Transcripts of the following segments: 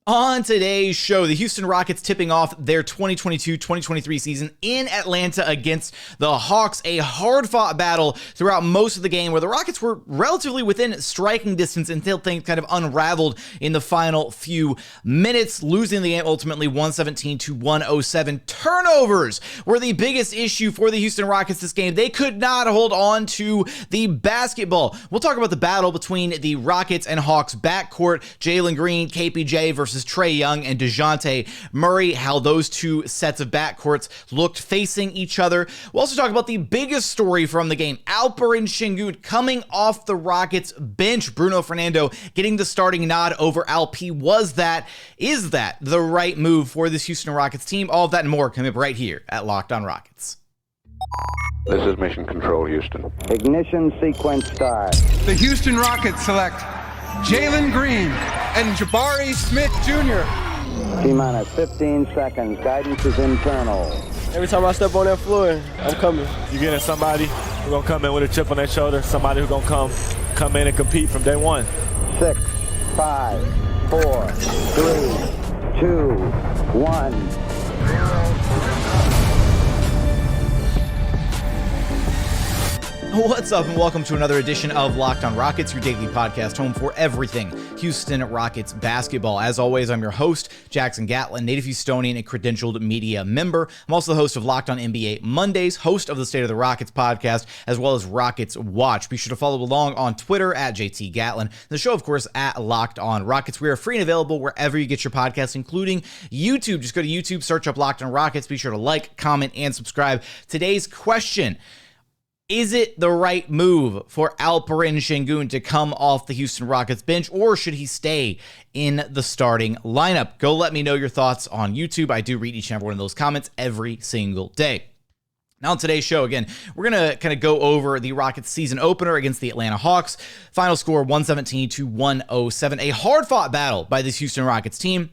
On today's show, the Houston Rockets tipping off their 2022-2023 season in Atlanta against the Hawks. A hard-fought battle throughout most of the game where the Rockets were relatively within striking distance until things kind of unraveled in the final few minutes, losing the game ultimately 117-107. Turnovers were the biggest issue for the Houston Rockets this game. They could not hold on to the basketball. We'll talk about the battle between the Rockets and Hawks backcourt, Jalen Green, KPJ versus Trae Young and Dejounte Murray, how those two sets of backcourts looked facing each other. We'll also talk about the biggest story from the game, Alperen Sengun coming off the Rockets bench. Bruno Fernando getting the starting nod over LP. Is that the right move for this Houston Rockets team? All of that and more coming up right here at Locked On Rockets. This is Mission Control, Houston. Ignition sequence start. The Houston Rockets select Jalen Green and Jabari Smith Jr. T-minus 15 seconds. Guidance is internal. Every time I step on that floor, I'm coming. You're getting somebody who's going to come in with a chip on their shoulder, somebody who's going to come in and compete from day one. 6, 5, 4, 3, 2, 1. What's up, and welcome to another edition of Locked On Rockets, your daily podcast home for everything Houston Rockets basketball. As always, I'm your host, Jackson Gatlin, native Houstonian and credentialed media member. I'm also the host of Locked On NBA Mondays, host of the State of the Rockets podcast, as well as Rockets Watch. Be sure to follow along on Twitter at JT Gatlin. The show, of course, at Locked On Rockets. We are free and available wherever you get your podcasts, including YouTube. Just go to YouTube, search up Locked On Rockets. Be sure to like, comment, and subscribe. Today's question: is it the right move for Alperen Sengun to come off the Houston Rockets bench, or should he stay in the starting lineup? Go let me know your thoughts on YouTube. I do read each and every one of those comments every single day. Now on today's show, again, we're going to kind of go over the Rockets season opener against the Atlanta Hawks. Final score 117-107. A hard-fought battle by this Houston Rockets team.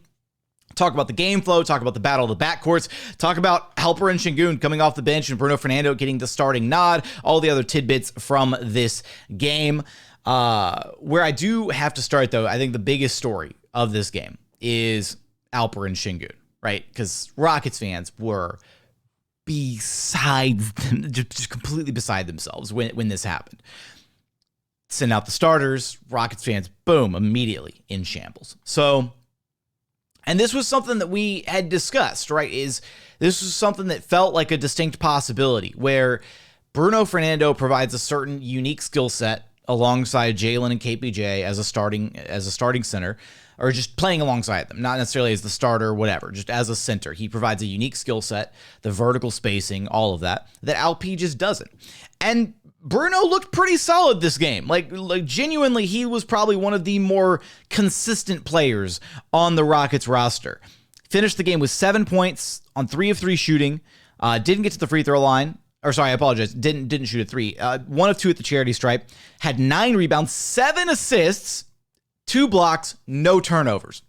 Talk about the game flow, talk about the battle of the backcourts, talk about Alperen Sengun coming off the bench and Bruno Fernando getting the starting nod, all the other tidbits from this game. Where I do have to start, though, I think the biggest story of this game is Alperen Sengun, right? Because Rockets fans were just completely beside themselves when this happened. Send out the starters, Rockets fans, boom, immediately in shambles. And this was something that we had discussed, right? This was something that felt like a distinct possibility where Bruno Fernando provides a certain unique skill set alongside Jalen and KPJ as a starting center, or just playing alongside them, not necessarily as the starter or whatever, just as a center. He provides a unique skill set, the vertical spacing, all of that LP just doesn't. And Bruno looked pretty solid this game. Like genuinely, he was probably one of the more consistent players on the Rockets roster. Finished the game with 7 points on 3 of 3 shooting. Didn't get to the free throw line. Or sorry, I apologize. Didn't shoot a 3. 1 of 2 at the charity stripe. Had 9 rebounds, 7 assists, 2 blocks, no turnovers.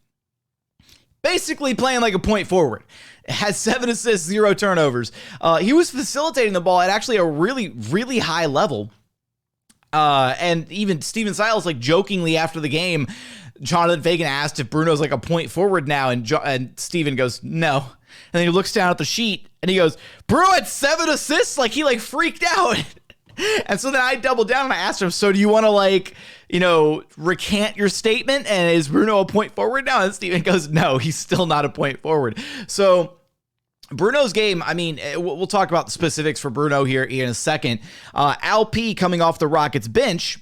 Basically playing like a point forward. Has 7 assists, 0 turnovers. He was facilitating the ball at actually a really, really high level. And even Steven Silas, like jokingly after the game, Jonathan Fagan asked if Bruno's like a point forward now, and Steven goes, no. And then he looks down at the sheet and he goes, Bruno had 7 assists? Like he freaked out. And so then I doubled down and I asked him, so do you want to recant your statement? And is Bruno a point forward now? And Steven goes, no, he's still not a point forward. So Bruno's game, I mean, we'll talk about the specifics for Bruno here in a second. LP coming off the Rockets bench,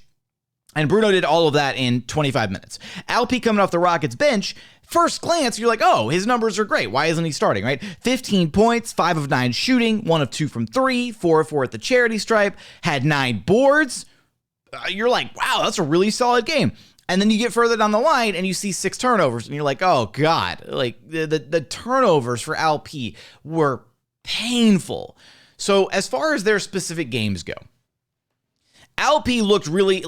and Bruno did all of that in 25 minutes. LP coming off the Rockets bench, first glance, you're like, oh, his numbers are great. Why isn't he starting, right? 15 points, 5 of 9 shooting, 1 of 2 from 3, 4 of 4 at the charity stripe, had 9 boards. You're like, wow, that's a really solid game. And then you get further down the line and you see 6 turnovers and you're like, oh God, like the turnovers for LP were painful. So as far as their specific games go, Alp looked really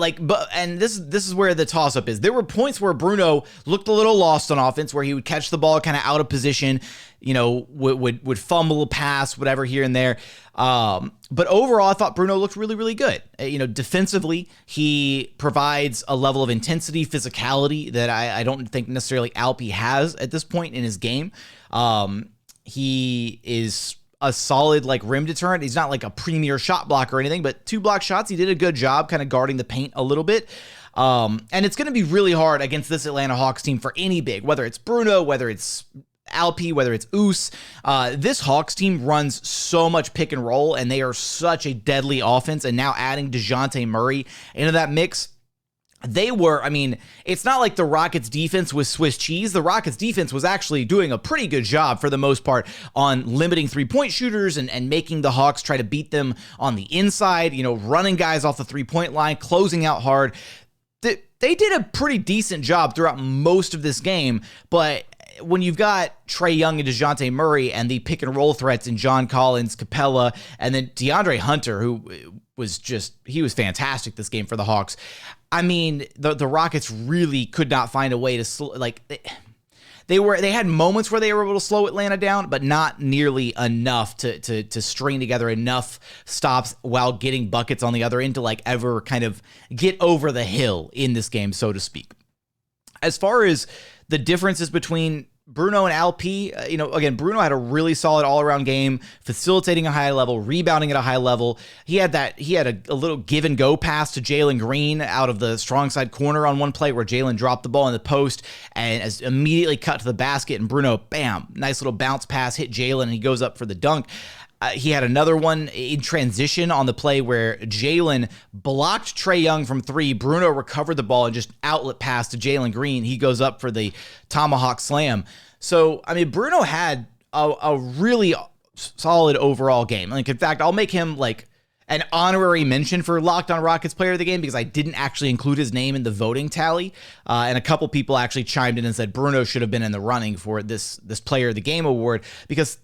and this is where the toss up is. There were points where Bruno looked a little lost on offense, where he would catch the ball kind of out of position, would fumble a pass, whatever here and there. But overall, I thought Bruno looked really, really good. Defensively, he provides a level of intensity, physicality that I don't think necessarily Alp has at this point in his game. He is a solid rim deterrent. He's not a premier shot blocker or anything, but 2 block shots, he did a good job kind of guarding the paint a little bit. And it's going to be really hard against this Atlanta Hawks team for any big, whether it's Bruno, whether it's Alp, whether it's Oos. This Hawks team runs so much pick and roll, and they are such a deadly offense. And now adding Dejounte Murray into that mix, it's not like the Rockets defense was Swiss cheese. The Rockets defense was actually doing a pretty good job for the most part on limiting 3-point shooters and making the Hawks try to beat them on the inside, running guys off the 3-point line, closing out hard. They did a pretty decent job throughout most of this game, but when you've got Trae Young and Dejounte Murray and the pick and roll threats in John Collins, Capella, and then DeAndre Hunter, who was fantastic this game for the Hawks. The Rockets really could not find a way to they had moments where they were able to slow Atlanta down, but not nearly enough to string together enough stops while getting buckets on the other end to ever kind of get over the hill in this game, so to speak. As far as the differences between Bruno and Alp, again, Bruno had a really solid all-around game, facilitating a high level, rebounding at a high level. He had a little give and go pass to Jalen Green out of the strong side corner on one play where Jalen dropped the ball in the post and as immediately cut to the basket, and Bruno, bam, nice little bounce pass, hit Jalen, and he goes up for the dunk. He had another one in transition on the play where Jalen blocked Trae Young from 3. Bruno recovered the ball and just outlet pass to Jalen Green. He goes up for the tomahawk slam. So, Bruno had a really solid overall game. In fact, I'll make him an honorary mention for Locked On Rockets Player of the Game because I didn't actually include his name in the voting tally. And a couple people actually chimed in and said Bruno should have been in the running for this Player of the Game award, because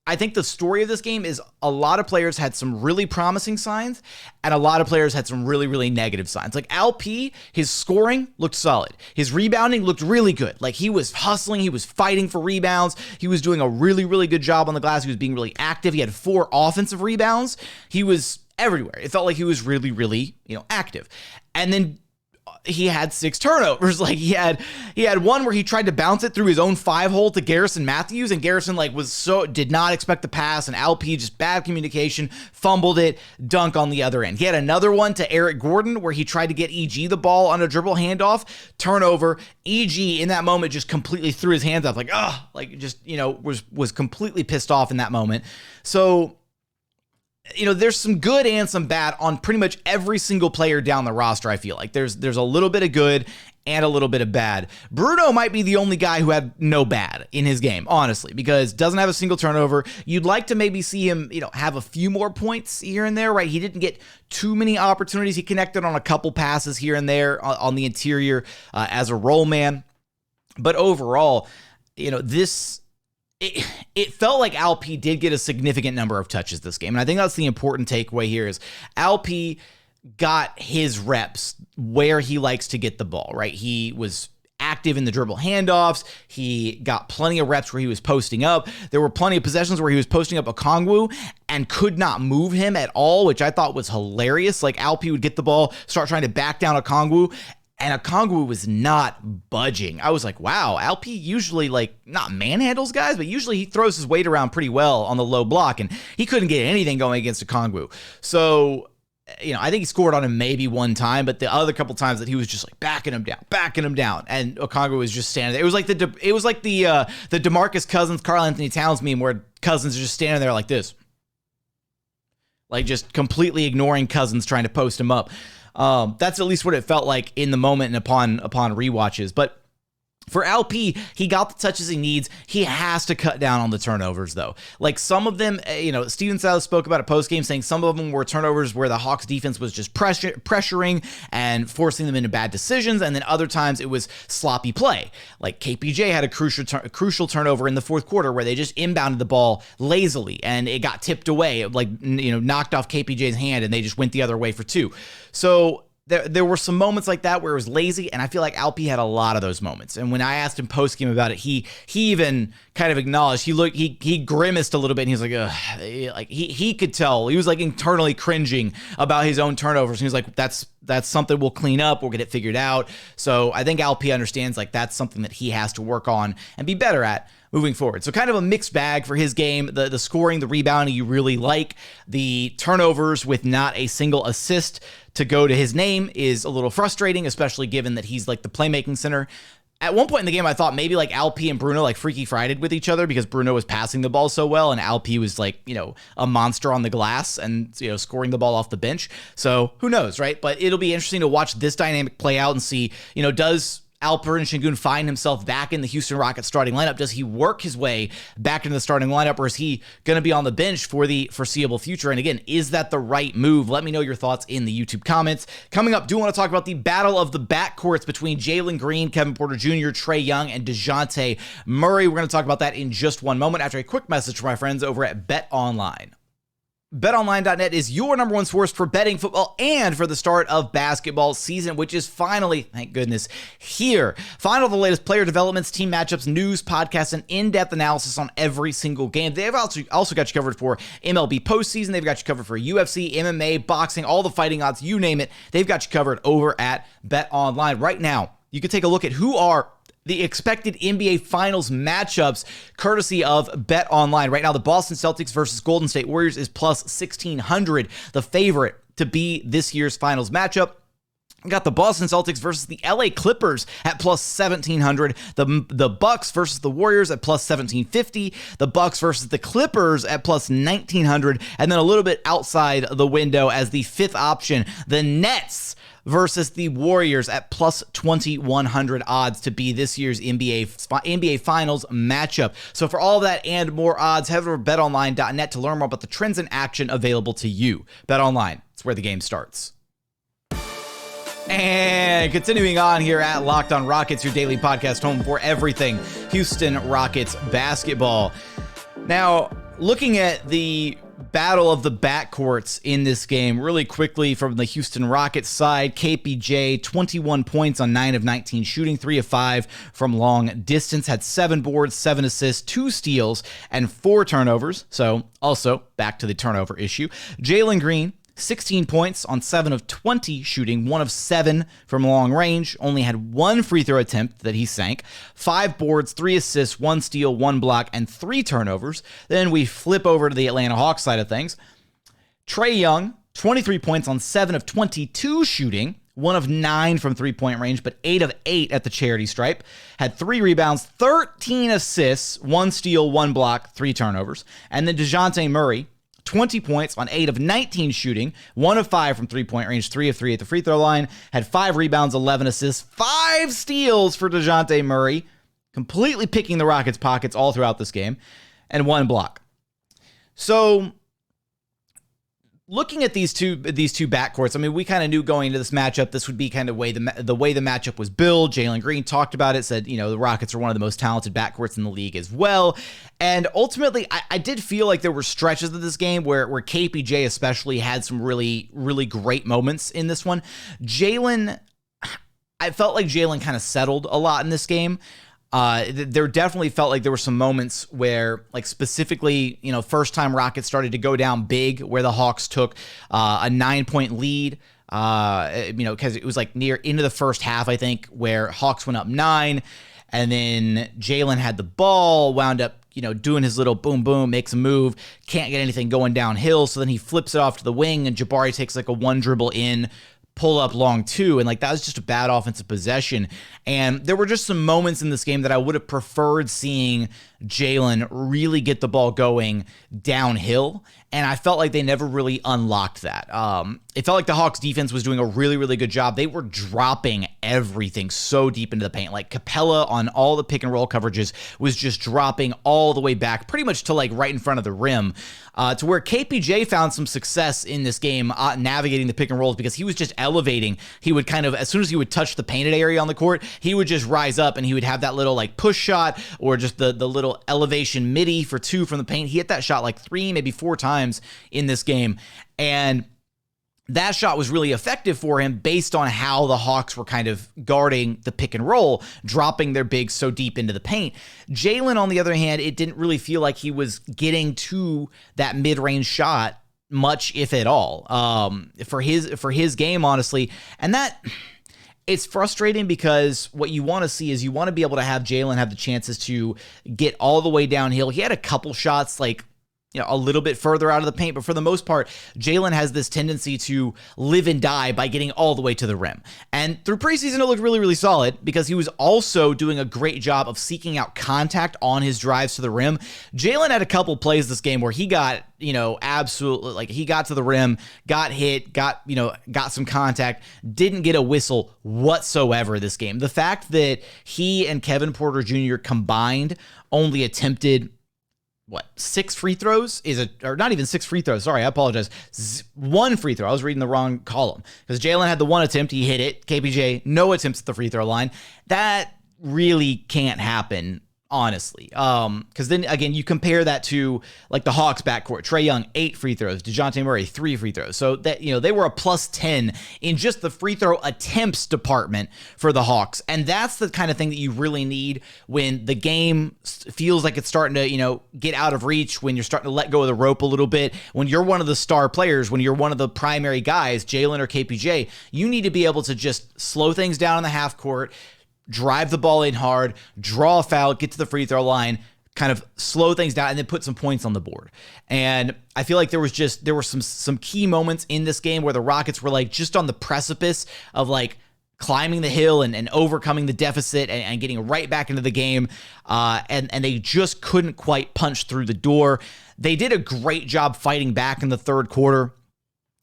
I think the story of this game is a lot of players had some really promising signs and a lot of players had some really, really negative signs. Alp, his scoring looked solid. His rebounding looked really good. He was hustling. He was fighting for rebounds. He was doing a really, really good job on the glass. He was being really active. He had 4 offensive rebounds. He was everywhere. It felt like he was really, really, active. And then he had 6 turnovers. He had one where he tried to bounce it through his own 5-hole to Garrison Matthews, and Garrison did not expect the pass, and Alp just bad communication, fumbled it, dunk on the other end. He had another one to Eric Gordon where he tried to get EG the ball on a dribble handoff, turnover. EG in that moment just completely threw his hands up, was completely pissed off in that moment. So there's some good and some bad on pretty much every single player down the roster. I feel like there's a little bit of good and a little bit of bad. Bruno might be the only guy who had no bad in his game, honestly, because doesn't have a single turnover. You'd like to maybe see him, have a few more points here and there, right? He didn't get too many opportunities. He connected on a couple passes here and there on the interior as a roll man. But overall, It felt like Alp did get a significant number of touches this game. And I think that's the important takeaway here is Alp got his reps where he likes to get the ball, right? He was active in the dribble handoffs. He got plenty of reps where he was posting up. There were plenty of possessions where he was posting up Okongwu and could not move him at all, which I thought was hilarious. Alp would get the ball, start trying to back down Okongwu, and Okongwu was not budging. I was like, wow, Alp usually not manhandles guys, but usually he throws his weight around pretty well on the low block, and he couldn't get anything going against Okongwu. So, I think he scored on him maybe one time, but the other couple times that he was just backing him down, and Okongwu was just standing there. It was like the DeMarcus Cousins, Karl Anthony Towns meme where Cousins is just standing there like this, just completely ignoring Cousins trying to post him up. That's at least what it felt like in the moment and upon rewatches. But For LP, he got the touches he needs. He has to cut down on the turnovers, though. Like some of them, Steven Silas spoke about it post-game, saying some of them were turnovers where the Hawks defense was just pressuring and forcing them into bad decisions, and then other times it was sloppy play. Like KPJ had a crucial turnover in the fourth quarter where they just inbounded the ball lazily, and it got tipped away, knocked off KPJ's hand, and they just went the other way for two. So there were some moments like that where it was lazy, and I feel like Alp had a lot of those moments. And when I asked him post-game about it, he even kind of acknowledged, he grimaced a little bit, and he was like, ugh. Like he could tell. He was like internally cringing about his own turnovers. And he was like, that's something we'll clean up. We'll get it figured out. So I think Alp understands like that's something that he has to work on and be better at moving forward. So kind of a mixed bag for his game. The scoring, the rebounding you really like. The turnovers with not a single assist to go to his name is a little frustrating, especially given that he's like the playmaking center. At one point in the game, I thought maybe like Alp and Bruno like freaky Friday with each other because Bruno was passing the ball so well and Alp was like, a monster on the glass and, scoring the ball off the bench. So who knows, right? But it'll be interesting to watch this dynamic play out and see, does Alperen Sengun find himself back in the Houston Rockets starting lineup? Does he work his way back into the starting lineup, or is he going to be on the bench for the foreseeable future? And again, is that the right move? Let me know your thoughts in the YouTube comments. Coming up, do want to talk about the battle of the backcourts between Jalen Green, Kevin Porter Jr., Trae Young, and Dejounte Murray. We're going to talk about that in just one moment after a quick message from my friends over at BetOnline. BetOnline.net is your number one source for betting football and for the start of basketball season, which is finally, thank goodness, here. Find all the latest player developments, team matchups, news, podcasts, and in-depth analysis on every single game. They've also got you covered for MLB postseason. They've got you covered for UFC, MMA, boxing, all the fighting odds, you name it. They've got you covered over at BetOnline. Right now, you can take a look at who are the expected NBA Finals matchups, courtesy of BetOnline. Right now, the Boston Celtics versus Golden State Warriors is plus 1,600, the favorite to be this year's Finals matchup. We got the Boston Celtics versus the LA Clippers at plus 1,700. The Bucks versus the Warriors at plus 1,750. The Bucks versus the Clippers at plus 1,900. And then a little bit outside the window as the fifth option, the Nets versus the Warriors at plus 2,100 odds to be this year's NBA Finals matchup. So for all of that and more odds, head over to betonline.net to learn more about the trends in action available to you. BetOnline, it's where the game starts. And continuing on here at Locked On Rockets, your daily podcast home for everything Houston Rockets basketball. Now, looking at the battle of the backcourts in this game really quickly from the Houston Rockets side, KPJ, 21 points on 9 of 19 shooting, 3 of 5 from long distance, had 7 boards, 7 assists, 2 steals, and 4 turnovers. So also back to the turnover issue. Jalen Green, 16 points on 7 of 20 shooting, 1 of 7 from long range, only had 1 free throw attempt that he sank, 5 boards, 3 assists, 1 steal, 1 block, and 3 turnovers. Then we flip over to the Atlanta Hawks side of things. Trae Young, 23 points on 7 of 22 shooting, 1 of 9 from three-point range, but 8 of 8 at the charity stripe, had 3 rebounds, 13 assists, 1 steal, 1 block, 3 turnovers. And then Dejounte Murray, 20 points on 8 of 19 shooting, 1 of 5 from three-point range, 3 of 3 at the free throw line, had 5 rebounds, 11 assists, 5 steals for Dejounte Murray, completely picking the Rockets' pockets all throughout this game, and 1 block. So, looking at these two backcourts, I mean, we kind of knew going into this matchup, this would be kind of the way the matchup was built. Jalen Green talked about it, said, the Rockets are one of the most talented backcourts in the league as well. And ultimately, I did feel like there were stretches of this game where KPJ especially had some really, really great moments in this one. I felt like Jalen kind of settled a lot in this game. There definitely felt like there were some moments where, like specifically, first time Rockets started to go down big, where the Hawks took a 9-point lead, because it was like near into the first half, I think, where Hawks went up 9, and then Jalen had the ball, wound up, doing his little boom, boom, makes a move, can't get anything going downhill, so then he flips it off to the wing, and Jabari takes like a 1 dribble in, pull up long 2, and like that was just a bad offensive possession. And there were just some moments in this game that I would have preferred seeing Jalen really get the ball going downhill, and I felt like they never really unlocked that. it felt like the Hawks defense was doing a really, really good job. They were dropping everything so deep into the paint. Like Capella on all the pick and roll coverages was just dropping all the way back, pretty much to like right in front of the rim, to where KPJ found some success in this game navigating the pick and rolls because he was just elevating. He would kind of, as soon as he would touch the painted area on the court, he would just rise up and he would have that little like push shot or just the little elevation midi for 2 from the paint. He hit that shot like 3, maybe 4 times in this game. And that shot was really effective for him based on how the Hawks were kind of guarding the pick and roll, dropping their bigs so deep into the paint. Jalen, on the other hand, it didn't really feel like he was getting to that mid-range shot much, if at all, for his game, honestly. And that, it's frustrating because what you want to see is you want to be able to have Jalen have the chances to get all the way downhill. He had a couple shots like, a little bit further out of the paint, but for the most part, Jalen has this tendency to live and die by getting all the way to the rim. And through preseason, it looked really, really solid because he was also doing a great job of seeking out contact on his drives to the rim. Jalen had a couple plays this game where he got, absolutely, like he got to the rim, got hit, got some contact, didn't get a whistle whatsoever this game. The fact that he and Kevin Porter Jr. combined only attempted 6 free throws or not even 6 free throws. Sorry, I apologize. 1 free throw. I was reading the wrong column because Jalen had the 1 attempt. He hit it. KPJ, no attempts at the free throw line. That really can't happen, honestly. Because then again, you compare that to like the Hawks backcourt. Trae Young, 8 free throws. Dejounte Murray, 3 free throws. So that, they were a plus 10 in just the free throw attempts department for the Hawks. And that's the kind of thing that you really need when the game feels like it's starting to, get out of reach, when you're starting to let go of the rope a little bit, when you're one of the star players, when you're one of the primary guys, Jalen or KPJ, you need to be able to just slow things down in the half court, drive the ball in hard, draw a foul, get to the free throw line, kind of slow things down, and then put some points on the board. And I feel like there were some key moments in this game where the Rockets were like just on the precipice of like climbing the hill and overcoming the deficit and getting right back into the game. And they just couldn't quite punch through the door. They did a great job fighting back in the third quarter.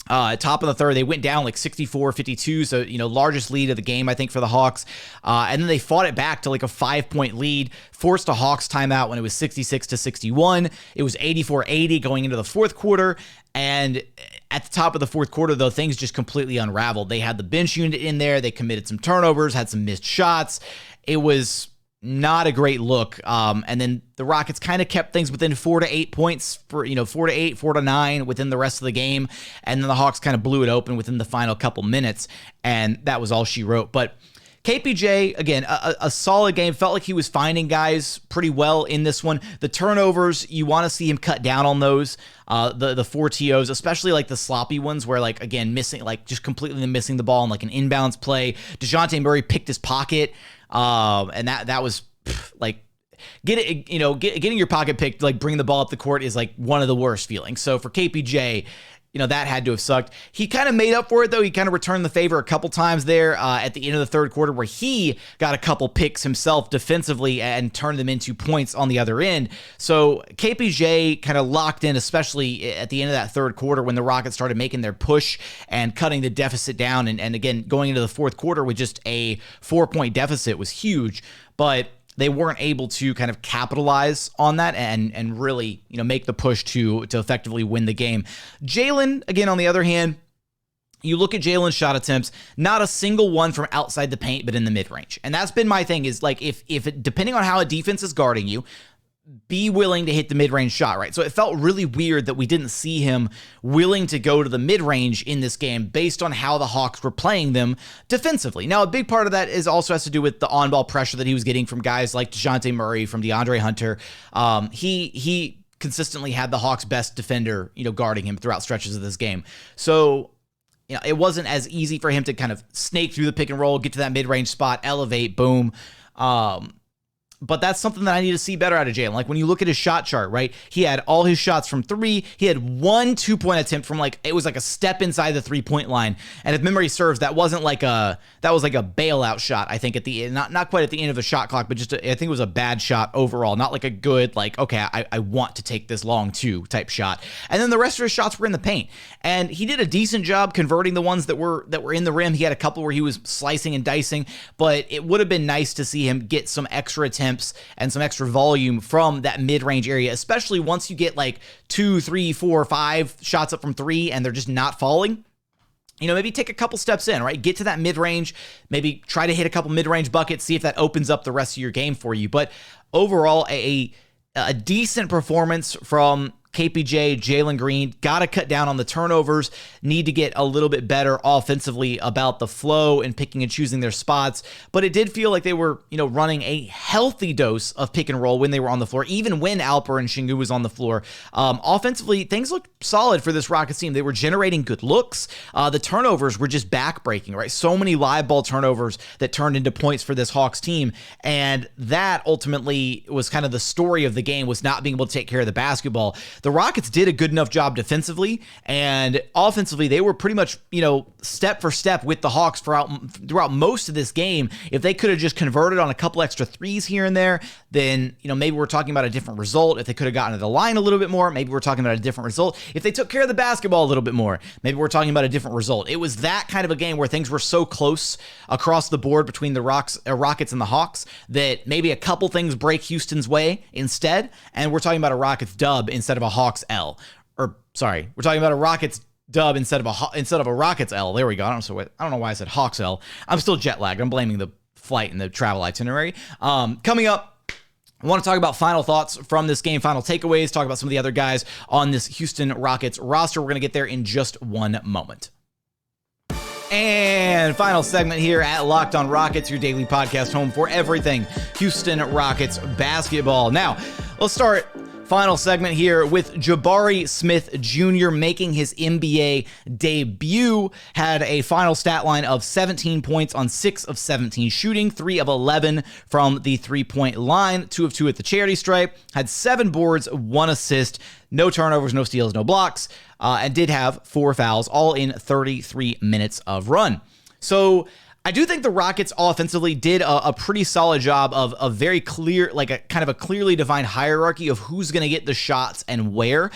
Top of the third, they went down like 64-52, so, largest lead of the game, I think, for the Hawks. And then they fought it back to like a 5-point lead, forced a Hawks timeout when it was 66-61. It was 84-80 going into the fourth quarter. And at the top of the fourth quarter, though, things just completely unraveled. They had the bench unit in there. They committed some turnovers, had some missed shots. It was not a great look. And then the Rockets kind of kept things within 4 to 8 points for, 4 to 8, 4 to 9 within the rest of the game. And then the Hawks kind of blew it open within the final couple minutes. And that was all she wrote. But KPJ, again, a solid game. Felt like he was finding guys pretty well in this one. The turnovers, you want to see him cut down on those. The 4 TOs, especially like the sloppy ones where, like, again, missing, like just completely missing the ball on like an inbounds play. Dejounte Murray picked his pocket. And that was like getting your pocket picked, like bringing the ball up the court is like one of the worst feelings. So for KPJ, that had to have sucked. He kind of made up for it, though. He kind of returned the favor a couple times there at the end of the third quarter where he got a couple picks himself defensively and turned them into points on the other end. So KPJ kind of locked in, especially at the end of that third quarter when the Rockets started making their push and cutting the deficit down. And again, going into the fourth quarter with just a 4-point deficit was huge. But they weren't able to kind of capitalize on that and really, make the push to effectively win the game. Jalen, again, on the other hand, you look at Jalen's shot attempts, not a single one from outside the paint, but in the mid-range. And that's been my thing is like, if depending on how a defense is guarding you, be willing to hit the mid-range shot, right? So it felt really weird that we didn't see him willing to go to the mid-range in this game based on how the Hawks were playing them defensively. Now, a big part of that also has to do with the on-ball pressure that he was getting from guys like Dejounte Murray, from DeAndre Hunter. He consistently had the Hawks' best defender, guarding him throughout stretches of this game. So, it wasn't as easy for him to kind of snake through the pick and roll, get to that mid-range spot, elevate, boom. but that's something that I need to see better out of Jalen. Like when you look at his shot chart, right? He had all his shots from three. He had 1 2-point attempt from it was like a step inside the 3-point line. And if memory serves, that was like a bailout shot, I think, at the end, not quite at the end of the shot clock, but I think it was a bad shot overall, not like a good, okay, I want to take this long too type shot. And then the rest of his shots were in the paint. And he did a decent job converting the ones that were in the rim. He had a couple where he was slicing and dicing, but it would have been nice to see him get some extra attempts and some extra volume from that mid-range area, especially once you get 2, 3, 4, 5 shots up from three and they're just not falling. Maybe take a couple steps in, right? Get to that mid-range, maybe try to hit a couple mid-range buckets, see if that opens up the rest of your game for you. But overall, a decent performance from KPJ, Jalen Green. Got to cut down on the turnovers, need to get a little bit better offensively about the flow and picking and choosing their spots. But it did feel like they were, running a healthy dose of pick and roll when they were on the floor, even when Alperen Sengun was on the floor. Offensively, things looked solid for this Rockets team. They were generating good looks. The turnovers were just backbreaking, right? So many live ball turnovers that turned into points for this Hawks team. And that ultimately was kind of the story of the game, was not being able to take care of the basketball. The Rockets did a good enough job defensively, and offensively, they were pretty much, step for step with the Hawks throughout most of this game. If they could have just converted on a couple extra threes here and there, then, maybe we're talking about a different result. If they could have gotten to the line a little bit more, maybe we're talking about a different result. If they took care of the basketball a little bit more, maybe we're talking about a different result. It was that kind of a game where things were so close across the board between the Rockets and the Hawks that maybe a couple things break Houston's way instead, and we're talking about a Rockets dub instead of a Hawks L. Or sorry, we're talking about a Rockets dub instead of a Rockets L. There we go. I don't know why I said Hawks L. I'm still jet lagged. I'm blaming the flight and the travel itinerary. Coming up, I want to talk about final thoughts from this game, final takeaways, talk about some of the other guys on this Houston Rockets roster. We're going to get there in just one moment. And final segment here at Locked On Rockets, your daily podcast home for everything Houston Rockets basketball. Now, let's start final segment here with Jabari Smith Jr. making his NBA debut. Had a final stat line of 17 points on 6 of 17 shooting, 3 of 11 from the 3-point line, 2 of 2 at the charity stripe, had 7 boards, 1 assist, no turnovers, no steals, no blocks, and did have 4 fouls, all in 33 minutes of run. So I do think the Rockets offensively did a pretty solid job of a very clear, a kind of a clearly defined hierarchy of who's going to get the shots and where.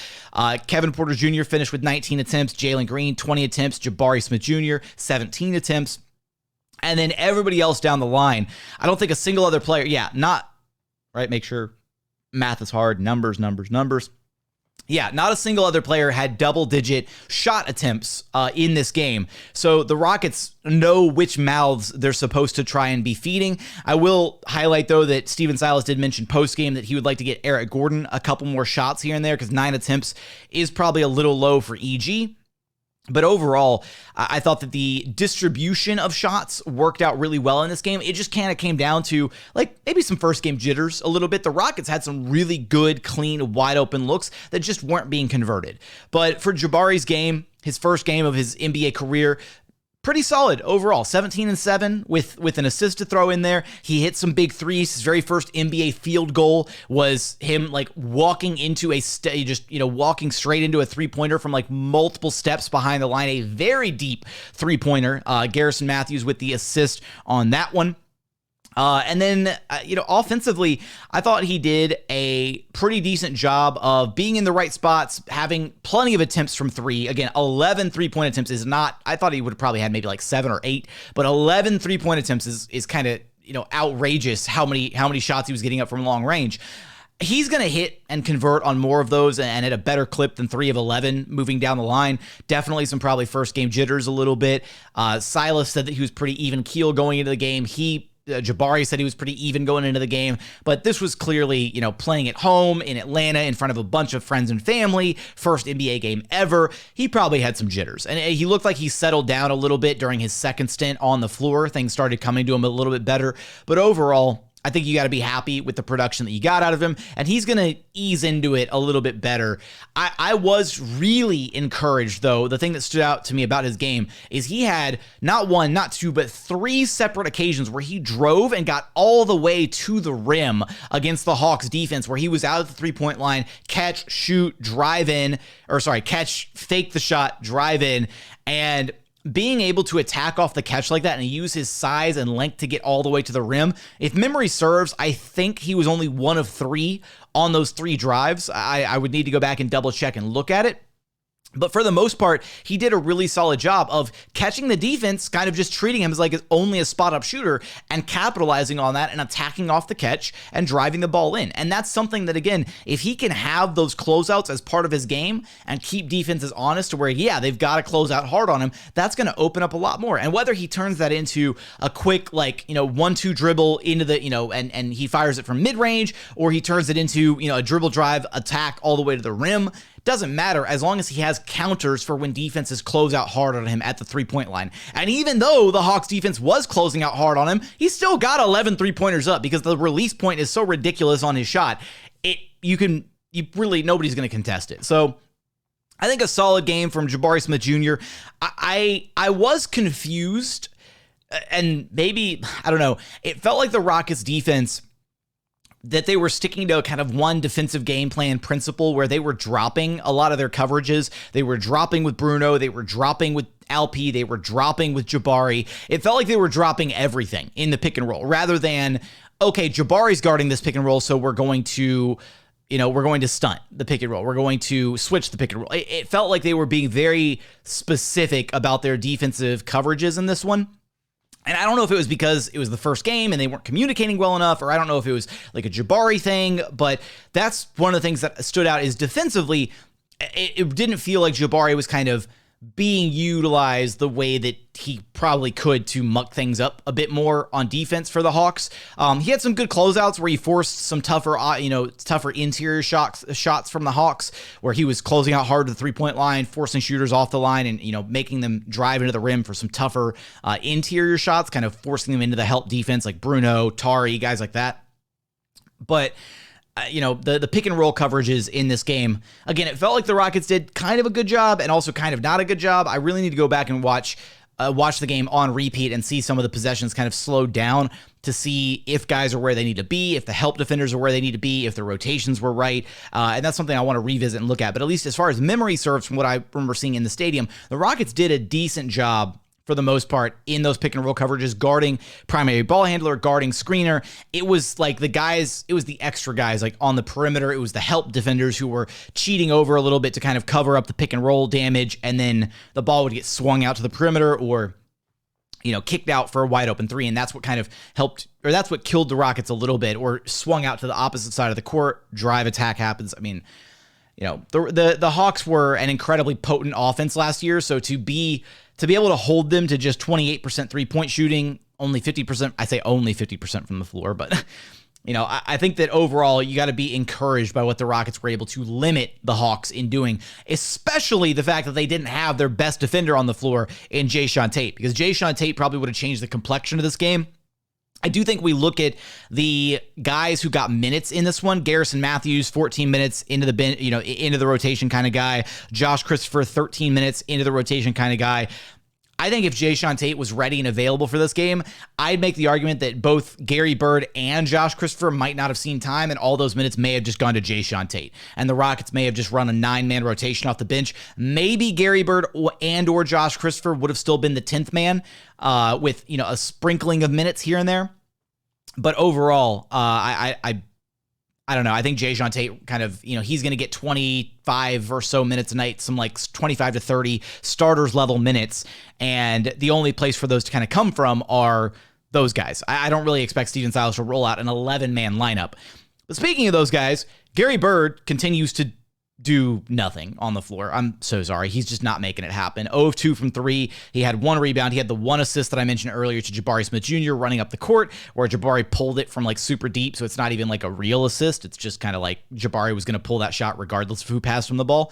Kevin Porter Jr. finished with 19 attempts, Jalen Green 20 attempts, Jabari Smith Jr. 17 attempts, and then everybody else down the line. I don't think a single other player, right? Make sure math is hard, numbers. Yeah, not a single other player had double-digit shot attempts in this game. So the Rockets know which mouths they're supposed to try and be feeding. I will highlight, though, that Steven Silas did mention post-game that he would like to get Eric Gordon a couple more shots here and there because 9 attempts is probably a little low for EG. But overall, I thought that the distribution of shots worked out really well in this game. It just kind of came down to maybe some first game jitters a little bit. The Rockets had some really good, clean, wide open looks that just weren't being converted. But for Jabari's game, his first game of his NBA career, pretty solid overall. 17-7 with an assist to throw in there. He hit some big threes. His very first NBA field goal was him walking into walking straight into a 3-pointer from multiple steps behind the line. A very deep 3-pointer. Garrison Matthews with the assist on that one. And then, offensively, I thought he did a pretty decent job of being in the right spots, having plenty of attempts from 3. Again, 11 3-point attempts is not, I thought he would have probably had maybe 7 or 8, but 11 3-point attempts is kind of, outrageous how many shots he was getting up from long range. He's going to hit and convert on more of those and at a better clip than 3 of 11 moving down the line. Definitely some probably first game jitters a little bit. Silas said that he was pretty even keel going into the game. Jabari said he was pretty even going into the game, but this was clearly, playing at home in Atlanta in front of a bunch of friends and family, first NBA game ever. He probably had some jitters, and he looked like he settled down a little bit during his second stint on the floor. Things started coming to him a little bit better, but overall, I think you got to be happy with the production that you got out of him, and he's going to ease into it a little bit better. I was really encouraged, though. The thing that stood out to me about his game is he had not one, not two, but three separate occasions where he drove and got all the way to the rim against the Hawks defense, where he was out at the three-point line, catch, shoot, drive in, catch, fake the shot, drive in, and being able to attack off the catch like that and use his size and length to get all the way to the rim. If memory serves, I think he was only one of three on those three drives. I would need to go back and double check and look at it. But for the most part, he did a really solid job of catching the defense, kind of just treating him as like only a spot-up shooter and capitalizing on that and attacking off the catch and driving the ball in. And that's something that, again, if he can have those closeouts as part of his game and keep defenses honest to where, yeah, they've got to close out hard on him, that's going to open up a lot more. And whether he turns that into a quick, 1-2 dribble into the, and he fires it from mid-range, or he turns it into, a dribble drive attack all the way to the rim, doesn't matter as long as he has counters for when defenses close out hard on him at the three-point line. And even though the Hawks defense was closing out hard on him, he still got 11 three-pointers up because the release point is so ridiculous on his shot. Nobody's going to contest it. So I think a solid game from Jabari Smith Jr. I was confused, and maybe, I don't know, it felt like the Rockets defense, that they were sticking to kind of one defensive game plan principle where they were dropping a lot of their coverages. They were dropping with Bruno. They were dropping with LP. They were dropping with Jabari. It felt like they were dropping everything in the pick and roll rather than, okay, Jabari's guarding this pick and roll, so we're going to stunt the pick and roll. We're going to switch the pick and roll. It felt like they were being very specific about their defensive coverages in this one. And I don't know if it was because it was the first game and they weren't communicating well enough, or I don't know if it was like a Jabari thing, but that's one of the things that stood out is defensively, it didn't feel like Jabari was kind of being utilized the way that he probably could to muck things up a bit more on defense for the Hawks. He had some good closeouts where he forced some tougher interior shots from the Hawks, where he was closing out hard to the three-point line, forcing shooters off the line, and making them drive into the rim for some tougher interior shots, kind of forcing them into the help defense like Bruno, Trae, guys like that. But the pick and roll coverages in this game, again, it felt like the Rockets did kind of a good job and also kind of not a good job. I really need to go back and watch the game on repeat and see some of the possessions kind of slowed down to see if guys are where they need to be, if the help defenders are where they need to be, if the rotations were right. And that's something I want to revisit and look at. But at least as far as memory serves from what I remember seeing in the stadium, the Rockets did a decent job for the most part in those pick and roll coverages, guarding primary ball handler, guarding screener. It was like it was the extra guys like on the perimeter. It was the help defenders who were cheating over a little bit to kind of cover up the pick and roll damage. And then the ball would get swung out to the perimeter or, kicked out for a wide open three. And that's what kind of helped, or that's what killed the Rockets a little bit, or swung out to the opposite side of the court. Drive attack happens. I mean, the Hawks were an incredibly potent offense last year. So to be able to hold them to just 28% three-point shooting, only 50%, I say only 50% from the floor, but, I think that overall you got to be encouraged by what the Rockets were able to limit the Hawks in doing, especially the fact that they didn't have their best defender on the floor in Jae'Sean Tate, because Jae'Sean Tate probably would have changed the complexion of this game. I do think we look at the guys who got minutes in this one. Garrison Matthews, 14 minutes into the rotation kind of guy. Josh Christopher, 13 minutes into the rotation kind of guy. I think if Jae'Sean Tate was ready and available for this game, I'd make the argument that both Gary Bird and Josh Christopher might not have seen time, and all those minutes may have just gone to Jae'Sean Tate. And the Rockets may have just run a 9-man rotation off the bench. Maybe Gary Bird or Josh Christopher would have still been the 10th man with a sprinkling of minutes here and there. But overall, I don't know. I think Jae'Sean Tate kind of, he's going to get 25 or so minutes a night, some like 25 to 30 starters level minutes. And the only place for those to kind of come from are those guys. I don't really expect Stephen Silas to roll out an 11-man lineup. But speaking of those guys, Gary Bird continues to do nothing on the floor. I'm so sorry. He's just not making it happen. 0 of 2 from 3. He had 1 rebound. He had the 1 assist that I mentioned earlier to Jabari Smith Jr. running up the court, where Jabari pulled it from like super deep. So it's not even like a real assist. It's just kind of like Jabari was going to pull that shot regardless of who passed him the ball.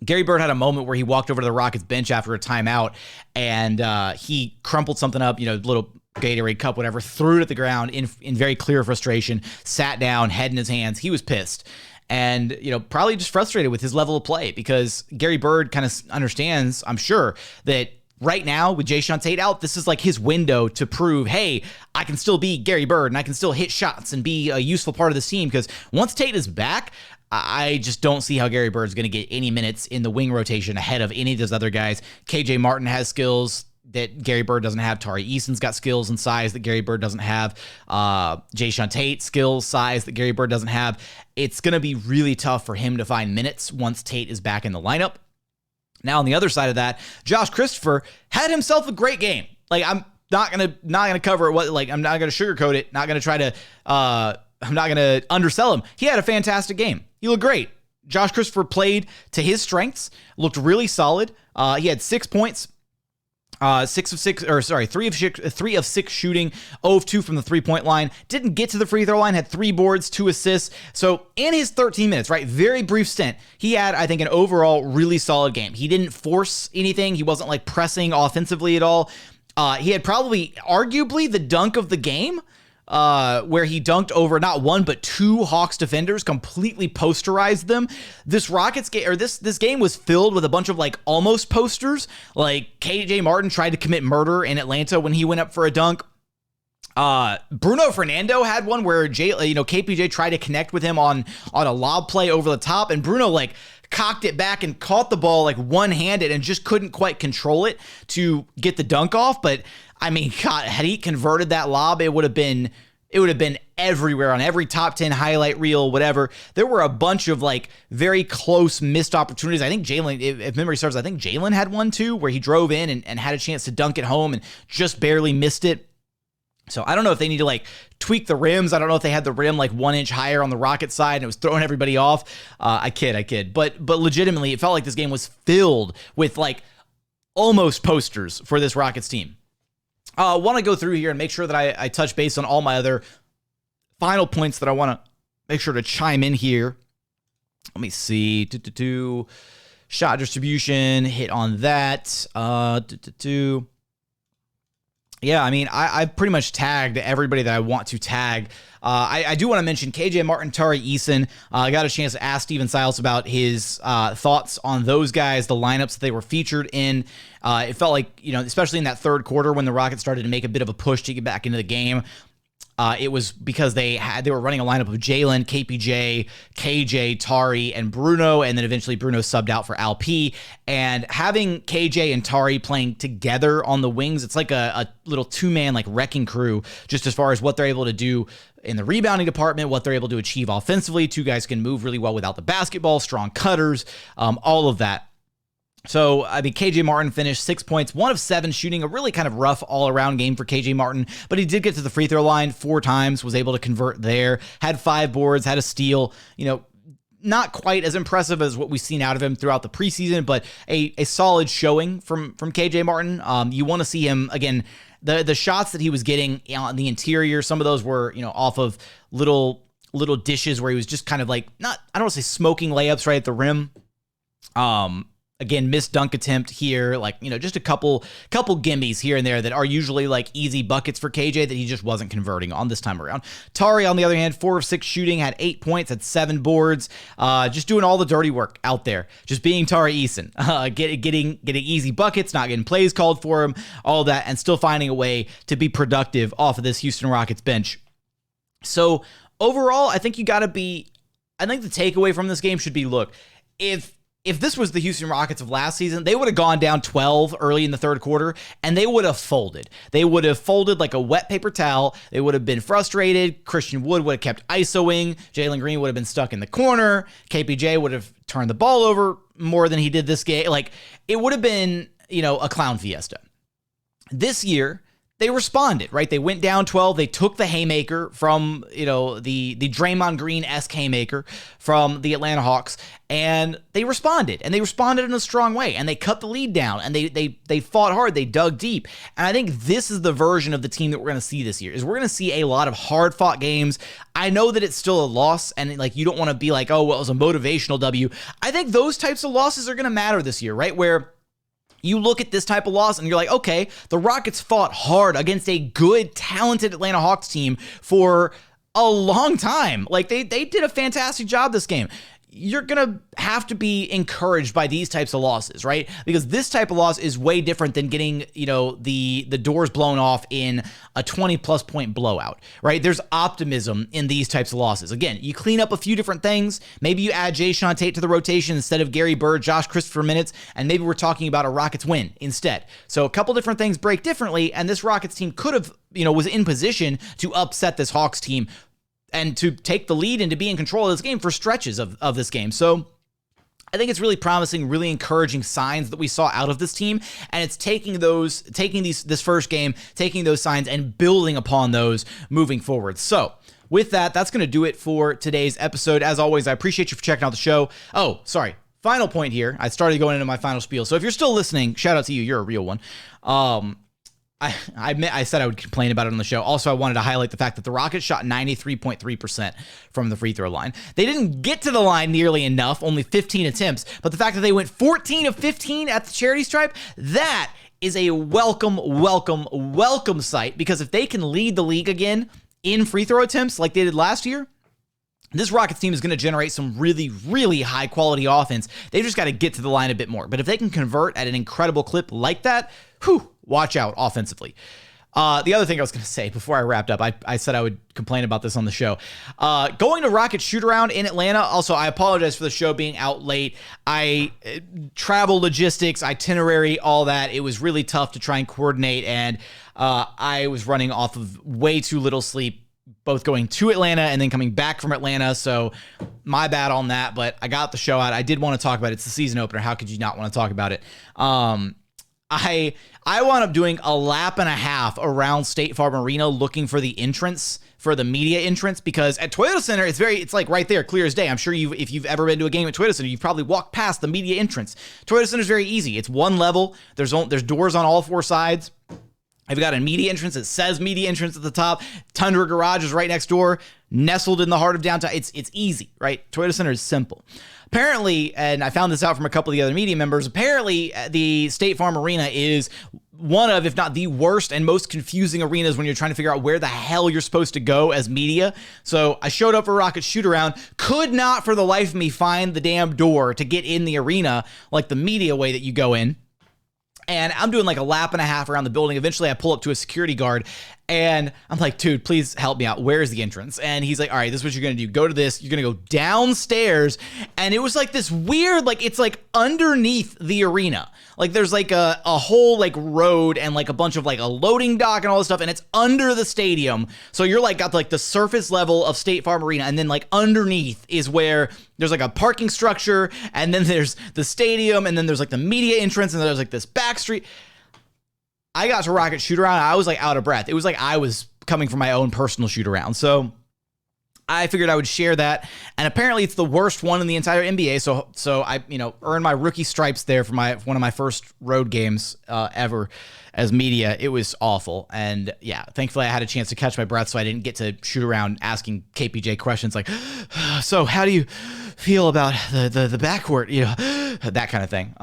Gary Bird had a moment where he walked over to the Rockets bench after a timeout and he crumpled something up, little Gatorade cup, whatever, threw it at the ground in very clear frustration, sat down, head in his hands. He was pissed. And, probably just frustrated with his level of play because Gary Bird kind of understands, I'm sure, that right now with Jae'Sean Tate out, this is like his window to prove, hey, I can still be Gary Bird and I can still hit shots and be a useful part of this team. Because once Tate is back, I just don't see how Gary Bird's going to get any minutes in the wing rotation ahead of any of those other guys. KJ Martin has skills that Gary Bird doesn't have. Tari Eason's got skills and size that Gary Bird doesn't have. Jae'Sean Tate, skills, size that Gary Bird doesn't have. It's going to be really tough for him to find minutes once Tate is back in the lineup. Now, on the other side of that, Josh Christopher had himself a great game. Like, I'm not gonna cover it. I'm not gonna sugarcoat it. Not gonna try to. I'm not gonna undersell him. He had a fantastic game. He looked great. Josh Christopher played to his strengths. Looked really solid. He had 6 points. 3 of 6 shooting, 0 of 2 from the 3-point line. Didn't get to the free throw line, had 3 boards, 2 assists. So in his 13 minutes, right, very brief stint, he had, I think, an overall really solid game. He didn't force anything. He wasn't like pressing offensively at all. He had probably, arguably, the dunk of the game, where he dunked over not one but 2 Hawks defenders, completely posterized them. This Rockets game, or this game was filled with a bunch of like almost posters. Like KJ Martin tried to commit murder in Atlanta when he went up for a dunk. Bruno Fernando had one where KPJ tried to connect with him on a lob play over the top, and Bruno like cocked it back and caught the ball like one-handed and just couldn't quite control it to get the dunk off. But I mean, God, had he converted that lob, it would have been everywhere on every top 10 highlight reel, whatever. There were a bunch of like very close missed opportunities. I think Jalen, if memory serves, I think Jalen had one too, where he drove in and had a chance to dunk it home and just barely missed it. So I don't know if they need to like tweak the rims. I don't know if they had the rim like 1 inch higher on the Rocket side and it was throwing everybody off. I kid. But legitimately, it felt like this game was filled with like almost posters for this Rockets team. I want to go through here and make sure that I touch base on all my other final points that I want to make sure to chime in here. Let me see. Shot distribution, hit on that. Yeah, I mean, I pretty much tagged everybody that I want to tag. I do want to mention KJ Martin, Tari Eason. I got a chance to ask Steven Silas about his thoughts on those guys, the lineups that they were featured in. It felt like, especially in that third quarter when the Rockets started to make a bit of a push to get back into the game. It was because they were running a lineup of Jalen, KPJ, KJ, Tari, and Bruno, and then eventually Bruno subbed out for Alp. And having KJ and Tari playing together on the wings, it's like a little two-man like wrecking crew, just as far as what they're able to do in the rebounding department, what they're able to achieve offensively. Two guys can move really well without the basketball, strong cutters, all of that. So, I mean, KJ Martin finished 6 points, 1 of 7 shooting, a really kind of rough all-around game for KJ Martin, but he did get to the free throw line 4 times, was able to convert there, had 5 boards, had a steal, not quite as impressive as what we've seen out of him throughout the preseason, but a solid showing from KJ Martin. You want to see him, again, the shots that he was getting on the interior, some of those were, off of little dishes where he was just kind of like, I don't want to say smoking layups right at the rim. Again, missed dunk attempt here, just a couple gimmies here and there that are usually like easy buckets for KJ that he just wasn't converting on this time around. Tari, on the other hand, 4 of 6 shooting, had 8 points, had 7 boards, just doing all the dirty work out there, just being Tari Eason, getting easy buckets, not getting plays called for him, all that, and still finding a way to be productive off of this Houston Rockets bench. So overall, I think the takeaway from this game should be, look, if this was the Houston Rockets of last season, they would have gone down 12 early in the third quarter, and they would have folded. They would have folded like a wet paper towel. They would have been frustrated. Christian Wood would have kept ISOing. Jalen Green would have been stuck in the corner. KPJ would have turned the ball over more than he did this game. Like, it would have been, a clown fiesta. This year, they responded, right? They went down 12. They took the haymaker from, the Draymond Green-esque haymaker from the Atlanta Hawks, and they responded. And they responded in a strong way. And they cut the lead down. And they fought hard. They dug deep. And I think this is the version of the team that we're going to see this year. Is we're going to see a lot of hard-fought games. I know that it's still a loss, and you don't want to be like, oh, well, it was a motivational W. I think those types of losses are going to matter this year, right? Where You look at this type of loss and you're like, okay, the Rockets fought hard against a good, talented Atlanta Hawks team for a long time. Like they did a fantastic job this game. You're going to have to be encouraged by these types of losses, right? Because this type of loss is way different than getting, the doors blown off in a 20-plus point blowout, right? There's optimism in these types of losses. Again, you clean up a few different things. Maybe you add Jae'Sean Tate to the rotation instead of Gary Bird, Josh Christopher minutes, and maybe we're talking about a Rockets win instead. So a couple different things break differently, and this Rockets team could have, was in position to upset this Hawks team and to take the lead and to be in control of this game for stretches of this game. So I think it's really promising, really encouraging signs that we saw out of this team, and it's taking this first game, taking those signs and building upon those moving forward. So with that, that's going to do it for today's episode. As always, I appreciate you for checking out the show. Oh, sorry. Final point here. I started going into my final spiel. So if you're still listening, shout out to you. You're a real one. I said I would complain about it on the show. Also, I wanted to highlight the fact that the Rockets shot 93.3% from the free throw line. They didn't get to the line nearly enough, only 15 attempts, but the fact that they went 14 of 15 at the charity stripe, that is a welcome sight, because if they can lead the league again in free throw attempts like they did last year, this Rockets team is going to generate some really, really high quality offense. They've just got to get to the line a bit more. But if they can convert at an incredible clip like that, watch out offensively. The other thing I was going to say before I wrapped up, I said I would complain about this on the show. Going to Rocket shoot-around in Atlanta, also, I apologize for the show being out late. Travel logistics, itinerary, all that, it was really tough to try and coordinate, and I was running off of way too little sleep, both going to Atlanta and then coming back from Atlanta, so my bad on that, but I got the show out. I did want to talk about it. It's the season opener. How could you not want to talk about it? I wound up doing a lap and a half around State Farm Arena looking for the entrance, for the media entrance, because at Toyota Center, it's like right there, clear as day. I'm sure if you've ever been to a game at Toyota Center, you've probably walked past the media entrance. Toyota Center is very easy. It's one level. There's doors on all four sides. I've got a media entrance. It says media entrance at the top. Tundra Garage is right next door, nestled in the heart of downtown. It's easy, right? Toyota Center is simple. Apparently, and I found this out from a couple of the other media members, apparently the State Farm Arena is one of, if not the worst and most confusing arenas when you're trying to figure out where the hell you're supposed to go as media. So I showed up for Rocket shoot-around, could not for the life of me find the damn door to get in the arena like the media way that you go in. And I'm doing like a lap and a half around the building. Eventually, I pull up to a security guard, and I'm like, dude, please help me out. Where is the entrance? And he's like, all right, this is what you're going to do. Go to this. You're going to go downstairs. And it was like this weird, like, it's like underneath the arena. Like, there's like a whole like road and like a bunch of like a loading dock and all this stuff. And it's under the stadium. So you're like got like the surface level of State Farm Arena. And then like underneath is where there's like a parking structure. And then there's the stadium. And then there's like the media entrance. And there's like this back street. I got to Rocket shoot around. I was like out of breath. It was like I was coming from my own personal shoot around. So I figured I would share that. And apparently it's the worst one in the entire NBA. So I, earned my rookie stripes there for one of my first road games ever as media. It was awful. And yeah, thankfully I had a chance to catch my breath so I didn't get to shoot around asking KPJ questions like, so how do you feel about the backcourt? That kind of thing.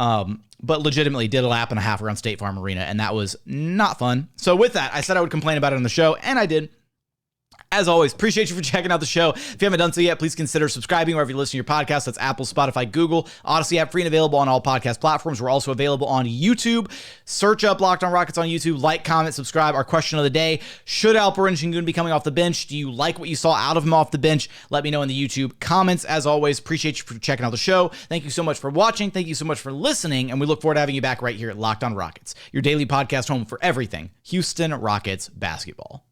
But legitimately did a lap and a half around State Farm Arena, and that was not fun. So with that, I said I would complain about it on the show, and I did. As always, appreciate you for checking out the show. If you haven't done so yet, please consider subscribing wherever you listen to your podcast. That's Apple, Spotify, Google, Odyssey app, free and available on all podcast platforms. We're also available on YouTube. Search up Locked On Rockets on YouTube. Like, comment, subscribe. Our question of the day, should Alperen Sengun be coming off the bench? Do you like what you saw out of him off the bench? Let me know in the YouTube comments. As always, appreciate you for checking out the show. Thank you so much for watching. Thank you so much for listening, and we look forward to having you back right here at Locked On Rockets, your daily podcast home for everything Houston Rockets basketball.